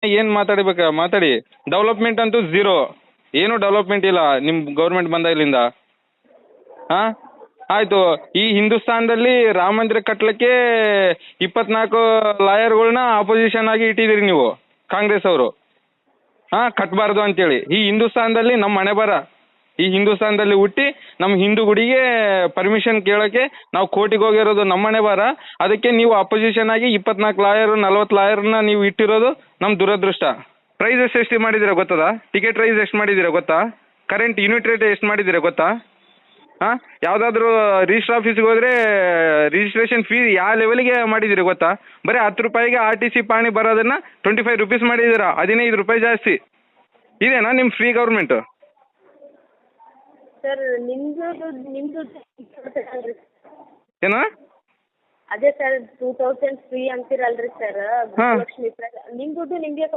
ಏನು ಮಾತಾಡಬೇಕು ಮಾತಾಡಿ. ಡೆವಲಪ್ಮೆಂಟ್ ಅಂತೂ ಝೀರೋ, ಏನೂ ಡೆವಲಪ್ಮೆಂಟ್ ಇಲ್ಲ ನಿಮ್ಮ ಗೌರ್ಮೆಂಟ್ ಬಂದಾಗಲಿಂದ. ಹಾಂ ಆಯಿತು, ಈ ಹಿಂದೂಸ್ತಾನದಲ್ಲಿ ರಾಮ ಮಂದಿರ ಕಟ್ಟಲಿಕ್ಕೆ 24 ಲಾಯರ್ಗಳ್ನ ಆಪೋಸಿಷನ್ ಆಗಿ ಇಟ್ಟಿದ್ದೀರಿ ನೀವು, ಕಾಂಗ್ರೆಸ್ ಅವರು. ಹಾಂ, ಕಟ್ಟಬಾರ್ದು ಅಂತೇಳಿ. ಈ ಹಿಂದೂಸ್ತಾನದಲ್ಲಿ ನಮ್ಮ ಹಣೆ ಬರ, ಈ ಹಿಂದೂಸ್ತಾನದಲ್ಲಿ ಹುಟ್ಟಿ ನಮ್ಮ ಹಿಂದೂ ಗುಡಿಗೆ ಪರ್ಮಿಷನ್ ಕೇಳೋಕ್ಕೆ ನಾವು ಕೋರ್ಟಿಗೆ ಹೋಗಿರೋದು ನಮ್ಮ ಹಣೆ ಬರ. ಅದಕ್ಕೆ ನೀವು ಅಪೋಸಿಷನ್ ಆಗಿ 24 ಲಾಯರು 40 ಲಾಯರ್ನ ನೀವು ಇಟ್ಟಿರೋದು ನಮ್ಮ ದುರದೃಷ್ಟ. ಪ್ರೈಸಸ್ ಎಷ್ಟು ಮಾಡಿದ್ದೀರಾ ಗೊತ್ತದಾ? ಟಿಕೆಟ್ ಪ್ರೈಸ್ ಎಷ್ಟು ಮಾಡಿದ್ದೀರಾ ಗೊತ್ತಾ? ಕರೆಂಟ್ ಯೂನಿಟ್ ರೇಟ್ ಎಷ್ಟು ಮಾಡಿದ್ದೀರಾ ಗೊತ್ತಾ? ಹಾಂ, ಯಾವುದಾದ್ರೂ ರಿಜಿಸ್ಟ್ರ್ ಆಫೀಸ್ಗೆ ಹೋದರೆ ರಿಜಿಸ್ಟ್ರೇಷನ್ ಫೀ ಯಾವ ಲೆವೆಲ್ಗೆ ಮಾಡಿದ್ದೀರಿ ಗೊತ್ತಾ? ಬರೀ 10 ರೂಪಾಯಿಗೆ RTC ಪಾಣಿ ಬರೋದನ್ನು 25 ರೂಪೀಸ್ ಮಾಡಿದ್ದೀರಾ, 15 ರೂಪಾಯಿ ಜಾಸ್ತಿ. ಇದೇನಾ ನಿಮ್ಮ ಫ್ರೀ ಗೌರ್ಮೆಂಟು? ಸರ್ ನಿಮ್ಮದು ಏನೋ ಅದೇ ಸರ್ 2000 ಫ್ರೀ ಅಂತೀರಲ್ರಿ ಸರ್, ಹಾಂ. ಗೃಹಲಕ್ಷ್ಮಿ ನಿಮ್ಮ ದುಡ್ಡು ನಿಮಗೆ